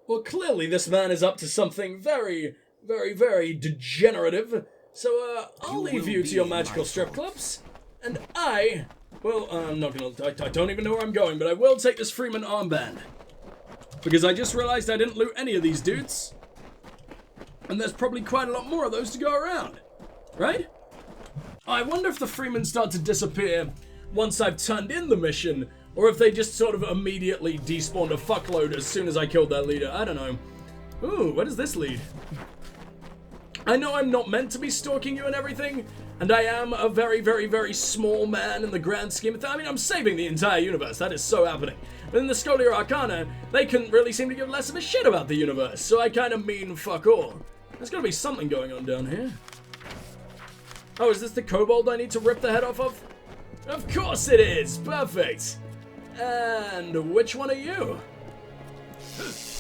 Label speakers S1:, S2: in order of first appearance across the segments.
S1: Well, clearly this man is up to something very, very, very degenerative. So, I'll leave you to your magical strip clubs. And well, I'm not gonna, I don't even know where I'm going, but I will take this Freeman armband. Because I just realized I didn't loot any of these dudes. And there's probably quite a lot more of those to go around. Right? I wonder if the Freemen start to disappear once I've turned in the mission, or if they just sort of immediately despawned a fuckload as soon as I killed their leader. I don't know. Ooh, where does this lead? I know I'm not meant to be stalking you and everything, and I am a very, very, very small man in the grand scheme of things. I mean, I'm saving the entire universe. That is so happening. But in the Scholia Arcana, they couldn't really seem to give less of a shit about the universe, so I kind of mean fuck all. There's gotta be something going on down here. Oh, is this the kobold I need to rip the head off of? Of course it is! Perfect! And which one are you?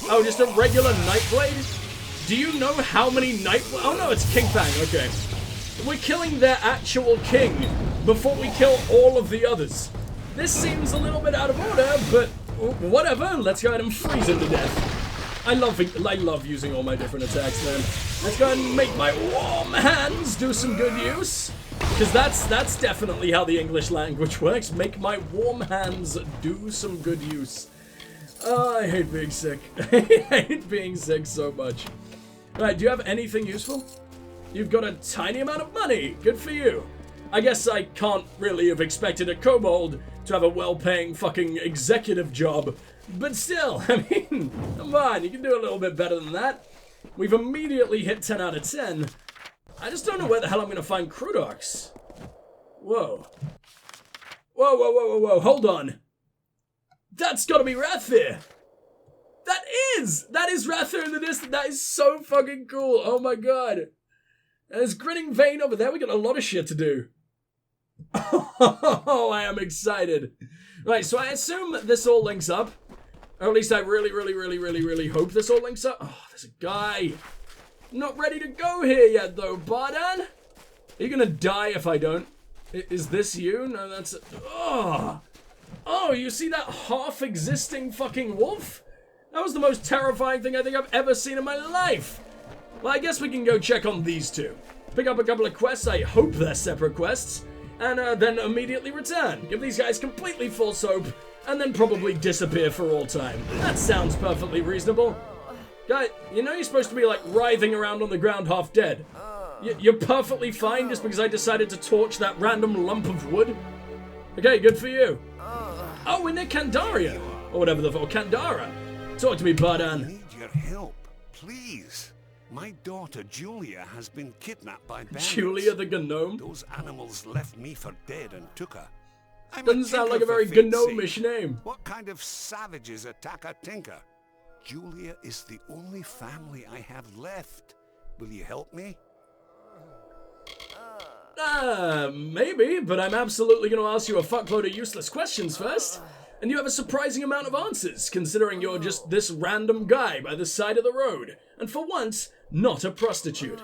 S1: Oh, just a regular Nightblade? Do you know how many Oh no, it's King Fang, okay. We're killing their actual king before we kill all of the others. This seems a little bit out of order, but whatever. Let's go ahead and freeze him to death. I love using all my different attacks, man. Let's go ahead and make my warm hands do some good use. Because that's definitely how the English language works. Make my warm hands do some good use. Oh, I hate being sick. I hate being sick so much. Right, do you have anything useful? You've got a tiny amount of money. Good for you. I guess I can't really have expected a kobold to have a well-paying fucking executive job. But still, I mean, come on, you can do a little bit better than that. We've immediately hit 10 out of 10. I just don't know where the hell I'm going to find Crudox. Whoa. Whoa, whoa, whoa, whoa, whoa, hold on. That's got to be Rathir. That is Rathir in the distance. That is so fucking cool. Oh my god. And there's Grinning Vein over there. We got a lot of shit to do. Oh, I am excited. Right, so I assume that this all links up. Or at least I really, really, really, really, really hope this all links up. Oh, there's a guy. Not ready to go here yet, though, Bardan. Are you gonna die if I don't? Is this you? No, that's... Oh, you see that half-existing fucking wolf? That was the most terrifying thing I think I've ever seen in my life. Well, I guess we can go check on these two. Pick up a couple of quests, I hope they're separate quests, and then immediately return. Give these guys completely full soap, and then probably disappear for all time. That sounds perfectly reasonable. Guy, you know you're supposed to be, like, writhing around on the ground half dead. You're perfectly fine just because I decided to torch that random lump of wood? Okay, good for you. Oh, we're near Candaria. Or whatever the fuck, Kandara. Talk to me, Bardan.
S2: I need your help, please. My daughter Julia has been kidnapped by bandits.
S1: Julia the Gnome?
S2: Those animals left me for dead and took her.
S1: Doesn't sound like a very gnomish name.
S2: What kind of savages attack a tinker? Julia is the only family I have left. Will you help me?
S1: Maybe, but I'm absolutely going to ask you a fuckload of useless questions first. And you have a surprising amount of answers, considering you're just this random guy by the side of the road. And for once, not a prostitute.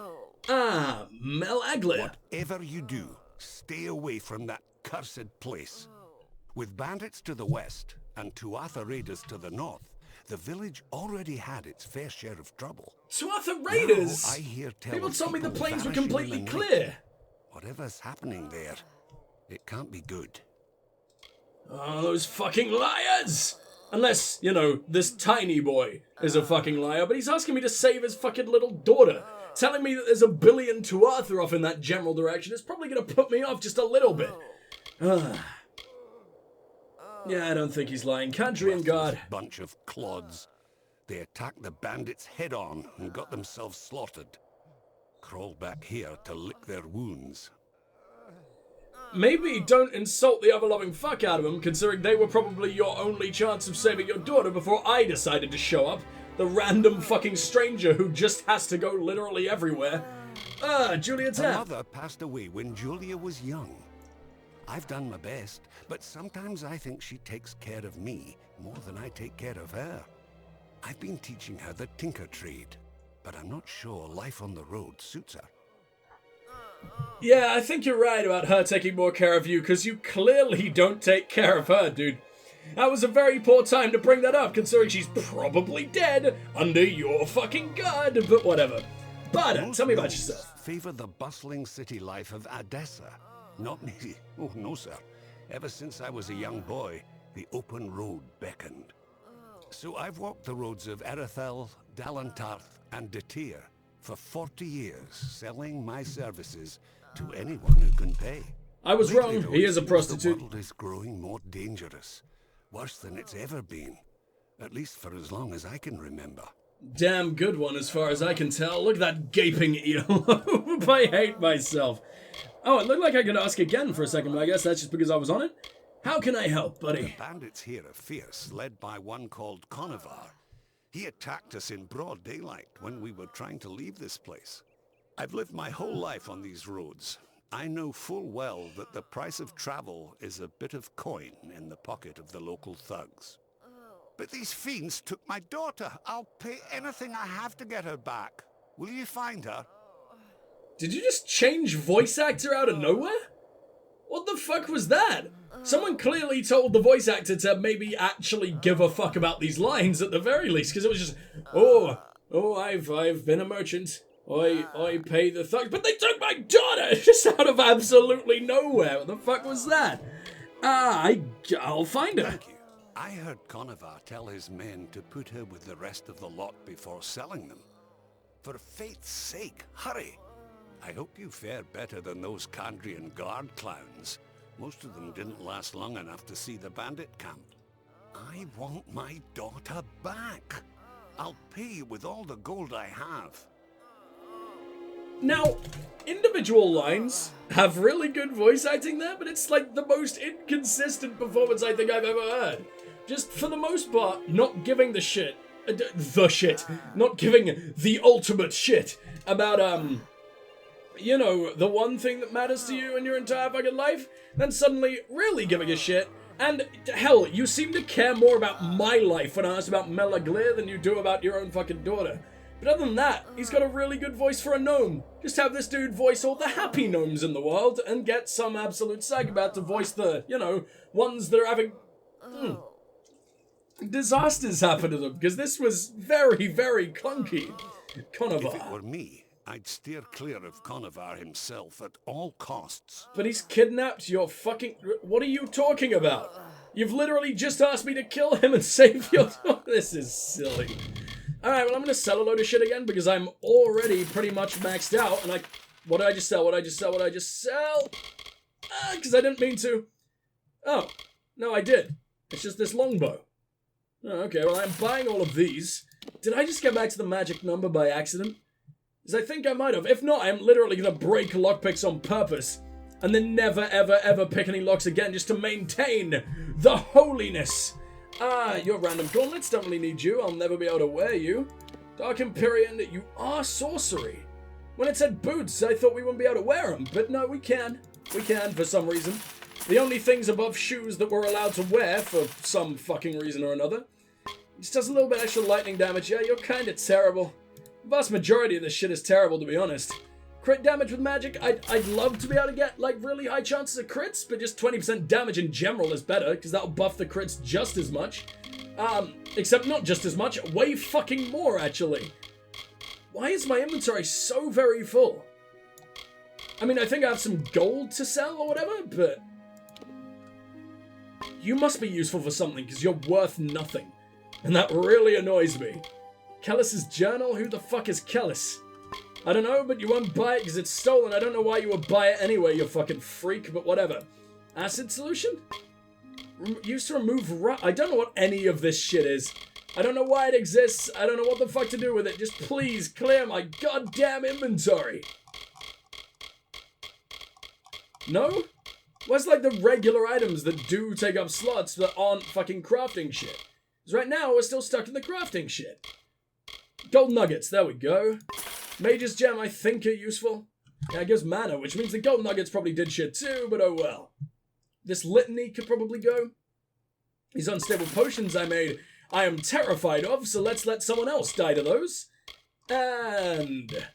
S1: Mel Agler.
S2: Whatever you do, stay away from that cursed place. With bandits to the west and Tuatha raiders to the north, the village already had its fair share of trouble.
S1: Tuatha raiders?
S2: Now, I hear
S1: people told me the plains were
S2: vanishing
S1: completely
S2: in the
S1: clear.
S2: night. Whatever's happening there, it can't be good.
S1: Oh, those fucking liars! Unless, you know, this tiny boy is a fucking liar, but he's asking me to save his fucking little daughter. Telling me that there's a billion Tuatha off in that general direction is probably gonna put me off just a little bit. Yeah, I don't think he's lying. Cadrian guard.
S2: Bunch of clods. They attacked the bandits head on and got themselves slaughtered. Crawled back here to lick their wounds.
S1: Maybe don't insult the ever-loving fuck out of them, considering they were probably your only chance of saving your daughter before I decided to show up. The random fucking stranger who just has to go literally everywhere. Julia
S2: Her
S1: Tapp.
S2: mother passed away when Julia was young. I've done my best, but sometimes I think she takes care of me more than I take care of her. I've been teaching her the tinker trade, but I'm not sure life on the road suits her.
S1: Yeah, I think you're right about her taking more care of you, because you clearly don't take care of her, dude. That was a very poor time to bring that up, considering she's probably dead under your fucking guard, but whatever. But tell me about yourself.
S2: Favor the bustling city life of Odessa. Not me. Oh, no, sir. Ever since I was a young boy, the open road beckoned. So I've walked the roads of Erethel, Dalantarth, and Detir for 40 years, selling my services to anyone who can pay.
S1: I was wrong. He is a prostitute.
S2: The world is growing more dangerous. Worse than it's ever been. At least for as long as I can remember.
S1: Damn good one as far as I can tell. Look at that gaping earlobe. I hate myself. Oh, it looked like I could ask again for a second, but I guess that's just because I was on it. How can I help, buddy?
S2: The bandits here are fierce, led by one called Conovar. He attacked us in broad daylight when we were trying to leave this place. I've lived my whole life on these roads. I know full well that the price of travel is a bit of coin in the pocket of the local thugs. But these fiends took my daughter. I'll pay anything I have to get her back. Will you find her?
S1: Did you just change voice actor out of nowhere? What the fuck was that? Someone clearly told the voice actor to maybe actually give a fuck about these lines at the very least, because it was just, I've been a merchant. I pay the thugs, but they took my daughter just out of absolutely nowhere. What the fuck was that? I'll find her.
S2: Thank you. I heard Conovar tell his men to put her with the rest of the lot before selling them. For fate's sake, hurry. I hope you fare better than those Kandrian guard clowns. Most of them didn't last long enough to see the bandit camp. I want my daughter back. I'll pay you with all the gold I have.
S1: Now, individual lines have really good voice acting there, but it's like the most inconsistent performance I think I've ever heard. Just for the most part, not giving the shit, not giving the ultimate shit about, you know, the one thing that matters to you in your entire fucking life, then suddenly really giving a shit. And hell, you seem to care more about my life when I ask about Melaglir than you do about your own fucking daughter. But other than that, he's got a really good voice for a gnome. Just have this dude voice all the happy gnomes in the world and get some absolute psychopath to voice the, you know, ones that are having disasters happen to them. Because this was very, very clunky. Conovar.
S2: If it were me, I'd steer clear of Conovar himself at all costs.
S1: But he's kidnapped your fucking... What are you talking about? You've literally just asked me to kill him and save your... This is silly. Alright, well, I'm gonna sell a load of shit again because I'm already pretty much maxed out. And what did I just sell? What did I just sell? Because I didn't mean to. Oh, no, I did. It's just this longbow. Oh, okay, well, I'm buying all of these. Did I just get back to the magic number by accident? Because I think I might have. If not, I'm literally gonna break lockpicks on purpose. And then never, ever, ever pick any locks again just to maintain the holiness. Your random gauntlets don't really need you. I'll never be able to wear you. Dark Empyrean, you are sorcery. When it said boots, I thought we wouldn't be able to wear them. But no, we can. We can for some reason. The only things above shoes that we're allowed to wear for some fucking reason or another. Just does a little bit extra lightning damage. Yeah, you're kind of terrible. The vast majority of this shit is terrible, to be honest. Crit damage with magic, I'd love to be able to get, like, really high chances of crits, but just 20% damage in general is better, because that'll buff the crits just as much. Except not just as much, way fucking more, actually. Why is my inventory so very full? I mean, I think I have some gold to sell or whatever, but... You must be useful for something, because you're worth nothing. And that really annoys me. Kellis's journal? Who the fuck is Kellis? I don't know, but you won't buy it because it's stolen. I don't know why you would buy it anyway, you fucking freak, but whatever. Acid solution? Used to remove I don't know what any of this shit is. I don't know why it exists. I don't know what the fuck to do with it. Just please clear my goddamn inventory. No? Where's like the regular items that do take up slots that aren't fucking crafting shit? Because right now we're still stuck in the crafting shit. Gold nuggets, there we go. Mage's gem, I think, are useful. Yeah, it gives mana, which means the gold nuggets probably did shit too, but oh well. This litany could probably go. These unstable potions I made, I am terrified of, so let's let someone else die to those. And...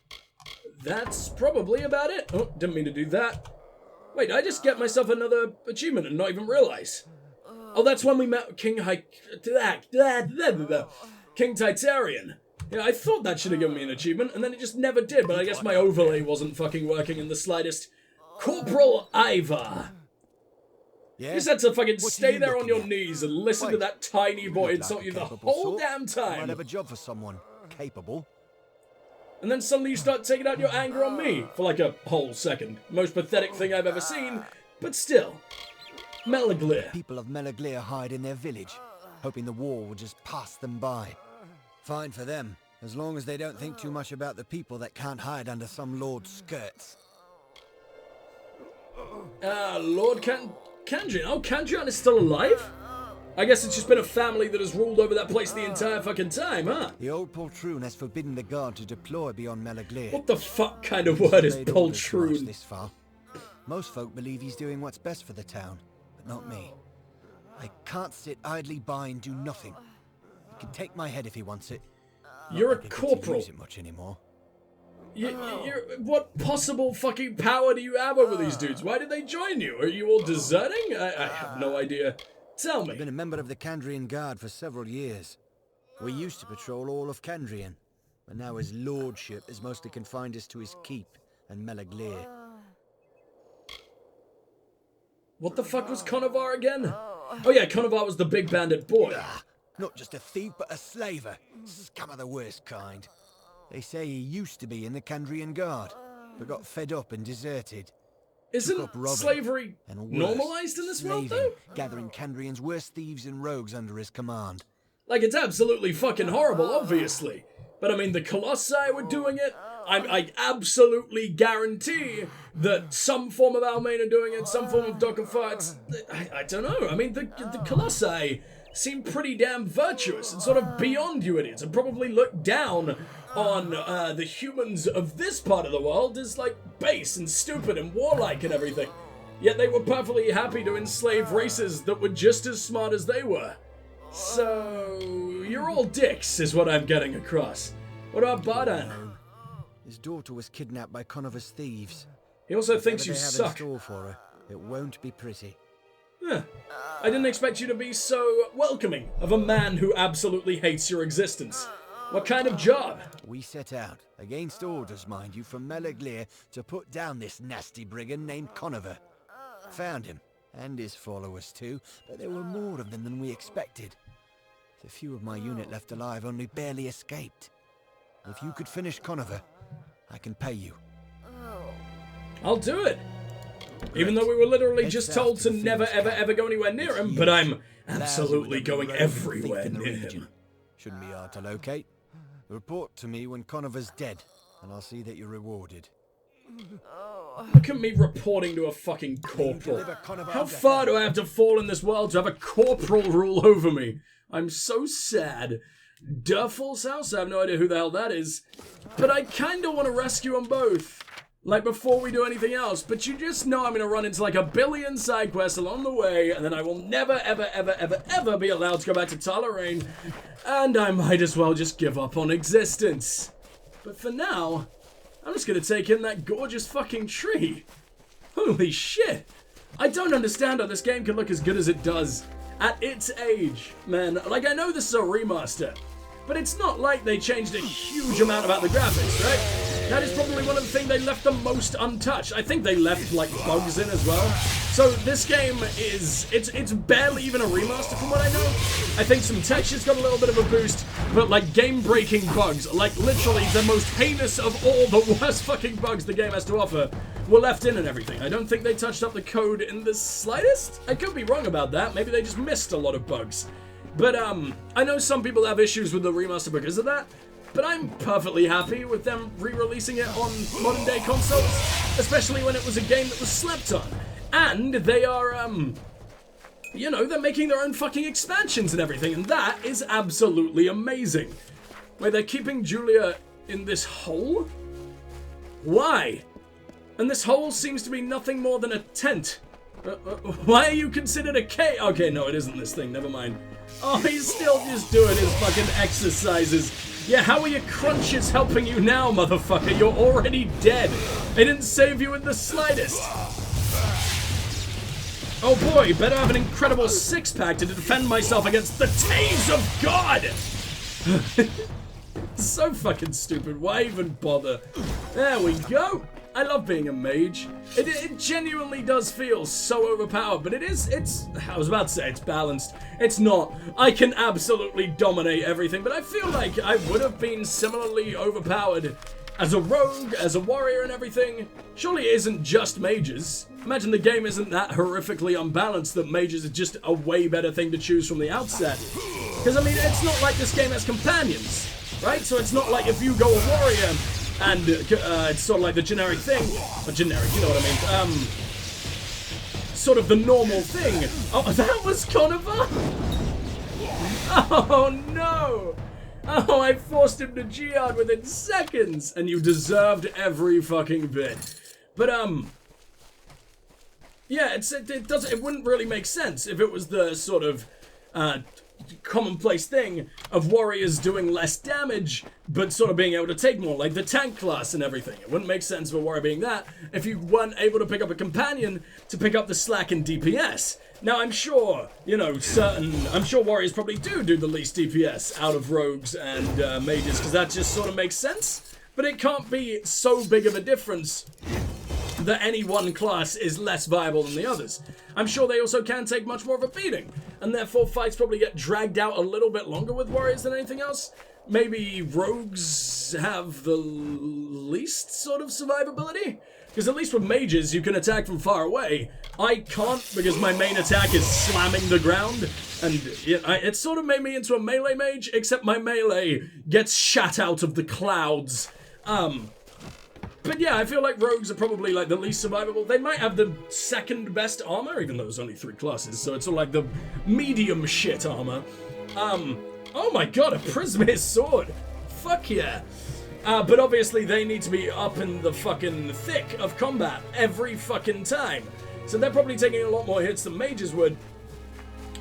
S1: that's probably about it. Oh, didn't mean to do that. Wait, did I just get myself another achievement and not even realize? Oh, that's when we met King Titarian. Yeah, I thought that should have given me an achievement, and then it just never did, but I guess my overlay wasn't fucking working in the slightest. Corporal Ivar.
S3: Yeah?
S1: You just had to fucking
S3: What are
S1: stay
S3: you
S1: there on
S3: looking
S1: your
S3: at?
S1: knees and listen to
S3: Wait,
S1: that tiny
S3: you
S1: boy
S3: look
S1: insult
S3: like
S1: you
S3: a
S1: the
S3: capable
S1: whole
S3: sort.
S1: damn
S3: Might
S1: time.
S3: have a job for someone capable.
S1: And then suddenly you start taking out your anger on me for like a whole second. Most pathetic thing I've ever seen, but still. Melaglir.
S3: People of Melaglir hide in their village, hoping the war will just pass them by. Fine for them, as long as they don't think too much about the people that can't hide under some lord's skirts.
S1: Lord Kandrian. Oh, Kandrian is still alive? I guess it's just been a family that has ruled over that place the entire fucking time, huh?
S3: The old poltroon has forbidden the guard to deploy beyond Melaglir.
S1: What the fuck kind of word is
S3: Laid orders to us
S1: poltroon?
S3: this far. Most folk believe he's doing what's best for the town, but not me. I can't sit idly by and do nothing. He can take my head if he wants it.
S1: You're a
S3: I don't think he
S1: corporal.
S3: use it much anymore.
S1: What possible fucking power do you have over these dudes? Why did they join you? Are you all deserting? I have no idea. Tell
S3: I've
S1: me.
S3: been a member of the Kandrian Guard for several years. We used to patrol all of Kandrian, but now his lordship has mostly confined us to his keep and Melaglir.
S1: What the fuck was Conovar again? Oh yeah, Conovar was the big bandit boy.
S3: Not just a thief, but a slaver. Scum of the worst kind. They say he used to be in the Kandrian Guard, but got fed up and deserted.
S1: Isn't
S3: Took up robbing,
S1: slavery
S3: and worse,
S1: normalized in this world,
S3: slaving,
S1: though?
S3: gathering Kandrian's worst thieves and rogues under his command.
S1: Like, it's absolutely fucking horrible, obviously. But I mean, the Colossi were doing it. I absolutely guarantee that some form of Almain are doing it, some form of Dokkalfar. I don't know. I mean, the Colossi seem pretty damn virtuous and sort of beyond you idiots, and probably look down on the humans of this part of the world as, like, base and stupid and warlike and everything. Yet they were perfectly happy to enslave races that were just as smart as they were. So, you're all dicks, is what I'm getting across. What about Bardan?
S3: His daughter was kidnapped by Conover's thieves.
S1: He also thinks
S3: Whatever
S1: you
S3: they have
S1: suck.
S3: in store for her, it won't be pretty.
S1: Huh. I didn't expect you to be so welcoming of a man who absolutely hates your existence. What kind of job?
S3: We set out, against orders, mind you, from Melaglir to put down this nasty brigand named Conover. Found him, and his followers too, but there were more of them than we expected. The few of my unit left alive only barely escaped. If you could finish Conover, I can pay you.
S1: I'll do it. Even though we were literally
S3: Head
S1: just
S3: south
S1: told to
S3: to the
S1: never
S3: Phoenix
S1: ever
S3: camp.
S1: ever go anywhere near
S3: It's
S1: him,
S3: huge.
S1: but I'm
S3: Lousy
S1: absolutely
S3: with every
S1: going
S3: rogue and thief
S1: everywhere
S3: in the
S1: near
S3: region.
S1: him.
S3: Shouldn't be hard to locate. Report to me when Conover's dead, and I'll see that you're rewarded.
S1: Look at me reporting to a fucking corporal.
S3: deliver Conover
S1: How
S3: unto
S1: far
S3: hell.
S1: do I have to fall in this world to have a corporal rule over me? I'm so sad. Duffal's house? I have no idea who the hell that is. But I kinda want to rescue them both. Like, before we do anything else. But you just know I'm gonna run into like a billion side quests along the way, and then I will never, ever, ever, ever, ever be allowed to go back to Talarain. And I might as well just give up on existence. But for now, I'm just gonna take in that gorgeous fucking tree. Holy shit! I don't understand how this game can look as good as it does at its age, man. Like, I know this is a remaster, but it's not like they changed a huge amount about the graphics, right? That is probably one of the things they left the most untouched. I think they left, like, bugs in as well. So this game is, it's barely even a remaster from what I know. I think some textures got a little bit of a boost, but like game-breaking bugs, like literally the most heinous of all the worst fucking bugs the game has to offer, were left in and everything. I don't think they touched up the code in the slightest. I could be wrong about that. Maybe they just missed a lot of bugs. But I know some people have issues with the remaster because of that, but I'm perfectly happy with them re-releasing it on modern-day consoles, especially when it was a game that was slept on. And they are, you know, they're making their own fucking expansions and everything, and that is absolutely amazing. Wait, they're keeping Julia in this hole? Why? And this hole seems to be nothing more than a tent. Why are you considered a cave? Okay, no, it isn't this thing, never mind. Oh, he's still just doing his fucking exercises. Yeah, how are your crunches helping you now, motherfucker? You're already dead. They didn't save you in the slightest. Oh boy, better have an incredible six-pack to defend myself against the Taves of God! So fucking stupid, why even bother? There we go! I love being a mage. It genuinely does feel so overpowered, but I was about to say it's balanced. It's not. I can absolutely dominate everything, but I feel like I would have been similarly overpowered as a rogue, as a warrior and everything. Surely it isn't just mages. Imagine the game isn't that horrifically unbalanced that mages are just a way better thing to choose from the outset. Because, I mean, it's not like this game has companions, right? So it's not like if you go a warrior and it's sort of like the generic thing. Or generic, you know what I mean. Sort of the normal thing. Oh, that was Conover? Oh, no! Oh, I forced him to Geode within seconds, and you deserved every fucking bit. But, yeah, it wouldn't really make sense if it was the sort of, commonplace thing of warriors doing less damage, but sort of being able to take more, like the tank class and everything. It wouldn't make sense for a warrior being that if you weren't able to pick up a companion to pick up the slack in DPS. Now, I'm sure, you know, I'm sure warriors probably do the least DPS out of rogues and mages, because that just sort of makes sense, but it can't be so big of a difference that any one class is less viable than the others. I'm sure they also can take much more of a beating, and therefore fights probably get dragged out a little bit longer with warriors than anything else. Maybe rogues have the least sort of survivability? Because at least with mages, you can attack from far away. I can't because my main attack is slamming the ground, and it sort of made me into a melee mage, except my melee gets shat out of the clouds. But yeah, I feel like rogues are probably like the least survivable. They might have the second best armor, even though there's only 3 classes, so it's sort of like the medium shit armor. Oh my god, a Prismir sword! Fuck yeah! But obviously they need to be up in the fucking thick of combat every fucking time. So they're probably taking a lot more hits than mages would.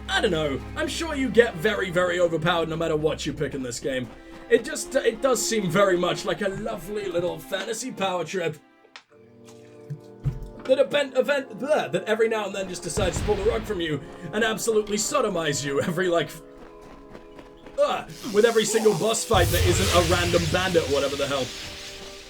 S1: I don't know. I'm sure you get very, very overpowered no matter what you pick in this game. It does seem very much like a lovely little fantasy power trip that every now and then just decides to pull the rug from you and absolutely sodomize you every, like, with every single boss fight that isn't a random bandit or whatever the hell.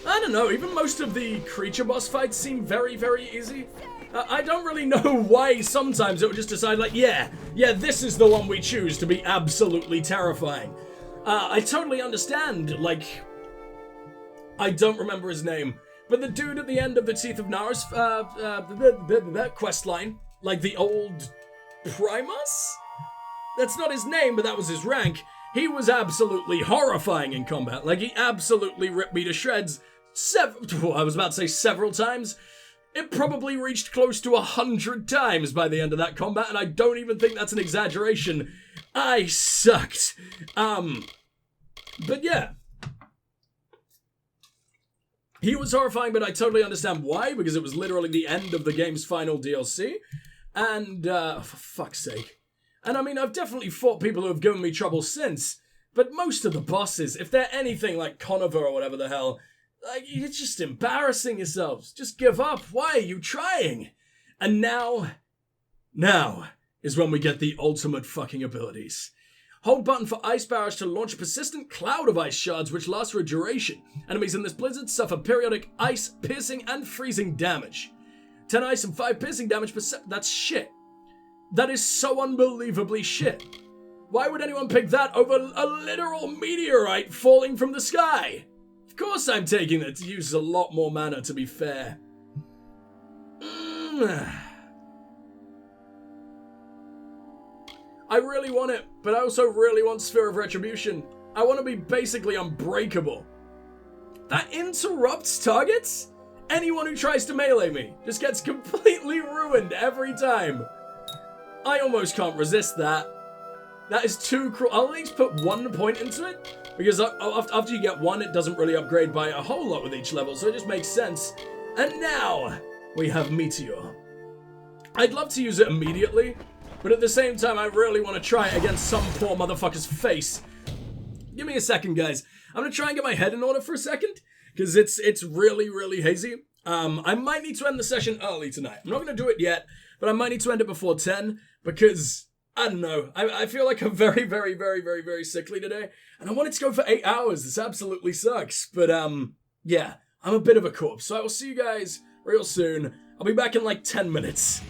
S1: I don't know, even most of the creature boss fights seem very, very easy. I don't really know why sometimes it would just decide, like, yeah, this is the one we choose to be absolutely terrifying. I totally understand, like, I don't remember his name, but the dude at the end of the Teeth of Naros, that quest line, like the old Primus? That's not his name, but that was his rank. He was absolutely horrifying in combat. Like, he absolutely ripped me to shreds I was about to say several times. It probably reached close to 100 times by the end of that combat, and I don't even think that's an exaggeration. I sucked. But yeah. He was horrifying, but I totally understand why, because it was literally the end of the game's final DLC. And, for fuck's sake. And I mean, I've definitely fought people who have given me trouble since, but most of the bosses, if they're anything like Conover or whatever the hell, like, you're just embarrassing yourselves. Just give up. Why are you trying? And now is when we get the ultimate fucking abilities. Hold button for ice barrage to launch a persistent cloud of ice shards which lasts for a duration. Enemies in this blizzard suffer periodic ice, piercing, and freezing damage. 10 ice and 5 piercing damage per that's shit. That is so unbelievably shit. Why would anyone pick that over a literal meteorite falling from the sky? Of course I'm taking that. It uses a lot more mana, to be fair. I really want it, but I also really want Sphere of Retribution. I want to be basically unbreakable. That interrupts targets? Anyone who tries to melee me just gets completely ruined every time. I almost can't resist that. That is too cruel. I'll at least put 1 point into it, because after you get 1, it doesn't really upgrade by a whole lot with each level, so it just makes sense. And now, we have Meteor. I'd love to use it immediately, but at the same time, I really want to try it against some poor motherfucker's face. Give me a second, guys. I'm going to try and get my head in order for a second, because it's really, really hazy. I might need to end the session early tonight. I'm not going to do it yet, but I might need to end it before 10 because, I don't know, I feel like I'm very, very, very, very, very sickly today, and I wanted to go for 8 hours. This absolutely sucks, but yeah, I'm a bit of a corpse, so I will see you guys real soon. I'll be back in like 10 minutes.